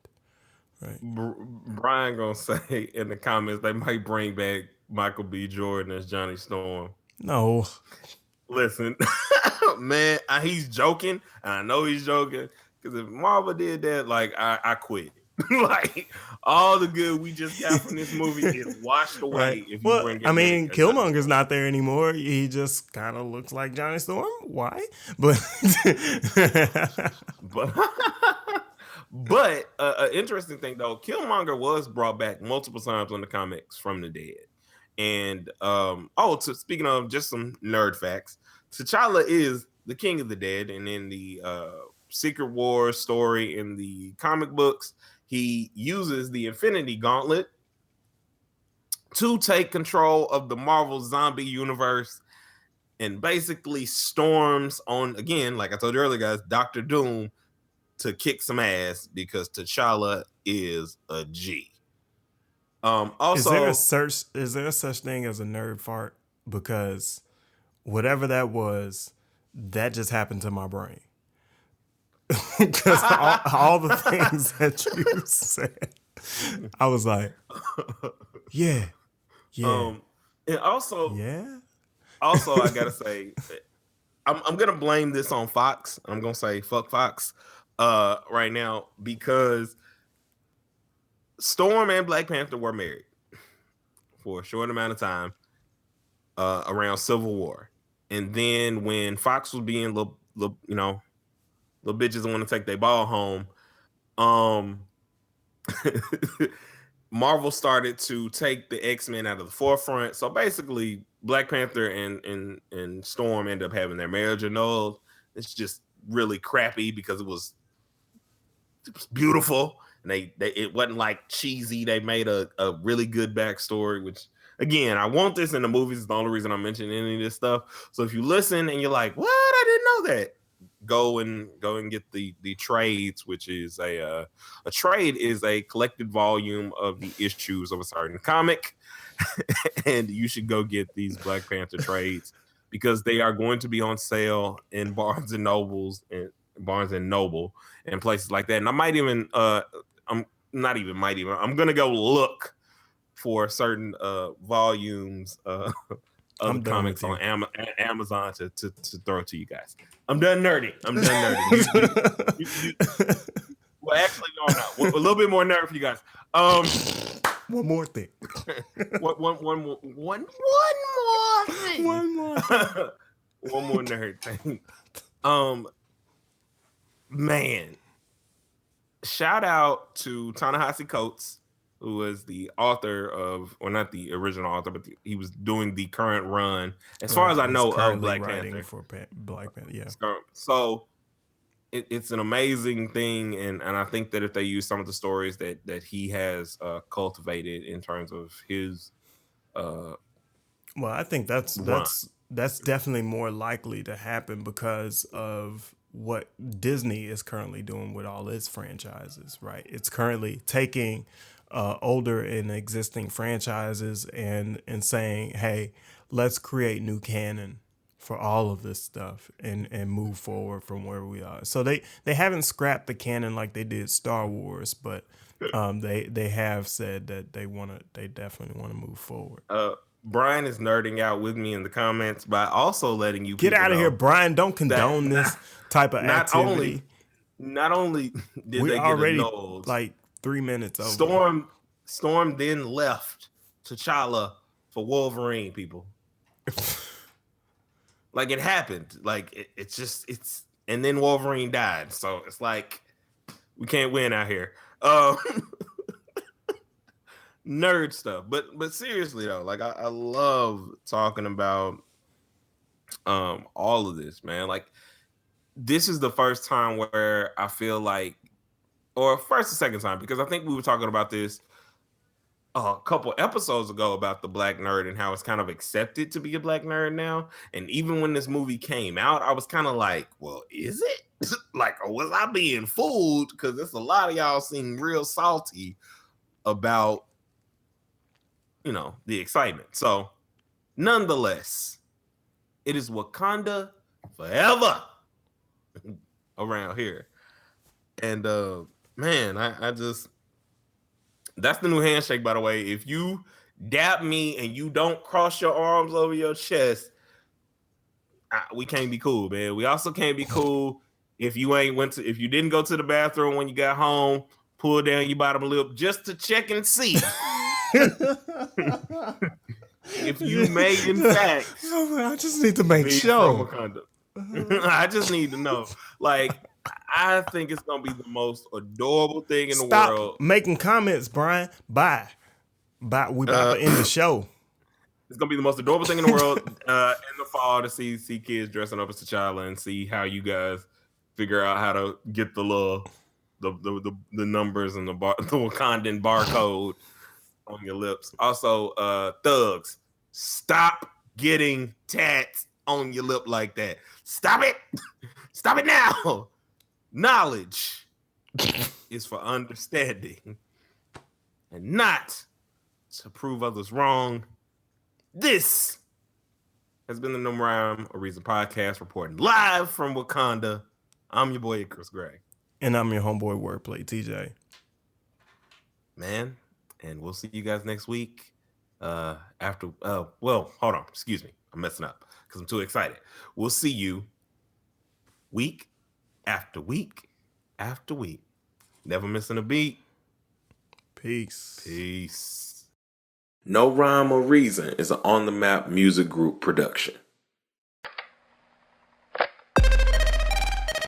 Right. Brian gonna say in the comments they might bring back Michael B. Jordan as Johnny Storm. No. Listen, man, he's joking, and I know he's joking because if Marvel did that, like I quit. Like all the good we just got from this movie is washed away Right. if you Well, bring it I back. mean, Killmonger's not there anymore. He just kind of looks like Johnny Storm. Why? But but interesting thing though, Killmonger was brought back multiple times in the comics from the dead. And speaking of just some nerd facts, T'Challa is the king of the dead, and in the Secret Wars story in the comic books, he uses the Infinity Gauntlet to take control of the Marvel zombie universe and basically storms on, again, like I told you earlier, guys, Doctor Doom to kick some ass because T'Challa is a G. Also, is there a such thing as a nerd fart? Because whatever that was, that just happened to my brain. Because all the things that you said, I was like, yeah. and also, yeah. I gotta say, I'm gonna blame this on Fox. I'm gonna say fuck Fox right now because Storm and Black Panther were married for a short amount of time around Civil War, and then when Fox was being little bitches want to take their ball home, Marvel started to take the X-Men out of the forefront. So basically, Black Panther and Storm ended up having their marriage annulled. It's just really crappy because it was beautiful and they it wasn't like cheesy. They made a really good backstory, which again, I want this in the movies. It's the only reason I'm mentioning any of this stuff. So if you listen and you're like, what? I didn't know that. Go and get the trades, which is a trade is a collected volume of the issues of a certain comic. And you should go get these Black Panther trades because they are going to be on sale in Barnes and Nobles and Barnes and Noble and places like that. And I might even I'm gonna go look for certain well, comics on Amazon to throw it to you guys. I'm done nerding. Well, actually, no, a little bit more nerd for you guys. One more thing. One more nerd thing. Man, shout out to Ta-Nehisi Coates, who was the author of, or not the original author, but he was doing the current run, as far as I know, of Black Panther. For Black Panther, yeah. So it's an amazing thing, and I think that if they use some of the stories that he has cultivated in terms of his, well, I think that's definitely more likely to happen because of what Disney is currently doing with all its franchises, right? It's currently taking older and existing franchises and saying, hey, let's create new canon for all of this stuff and move forward from where we are. So they haven't scrapped the canon like they did Star Wars, but they have said that they definitely want to move forward. Brian is nerding out with me in the comments by also letting you get out of here, Brian. Don't condone this type of activity. Not only did they get annulled, like 3 minutes over. Storm then left T'Challa for Wolverine, people. Like it happened. Like it's and then Wolverine died. So it's like we can't win out here. Nerd stuff. But seriously though, like I love talking about all of this, man. Like this is the first time where I feel like or first or second time, because I think we were talking about this a couple episodes ago about the black nerd and how it's kind of accepted to be a black nerd now. And even when this movie came out, I was kind of like, well, is it? Like, or was I being fooled? Because there's a lot of y'all seem real salty about, you know, the excitement. So nonetheless, it is Wakanda forever around here. And man, I just, that's the new handshake, by the way. If you dap me and you don't cross your arms over your chest, we can't be cool, man. We also can't be cool if you if you didn't go to the bathroom when you got home, pull down your bottom lip just to check and see if you may in fact. I just need to make sure. I just need to know. Like, I think it's gonna be the most adorable thing in the world. Making comments, Brian. Bye. We about to end the show. It's gonna be the most adorable thing in the world in the fall to see kids dressing up as T'Challa and see how you guys figure out how to get the numbers and the Wakandan barcode on your lips. Also, thugs, stop getting tats on your lip like that. Stop it. Stop it now. Knowledge is for understanding and not to prove others wrong. This has been the No Rhyme or Reason podcast, reporting live from Wakanda. I'm your boy Icarus Gray. And I'm your homeboy Wordplay, T.J. Man, and we'll see you guys next week. After hold on, excuse me. I'm messing up because I'm too excited. We'll see you week after week after week. Never missing a beat. Peace. No Rhyme or Reason is an On the Map music group production.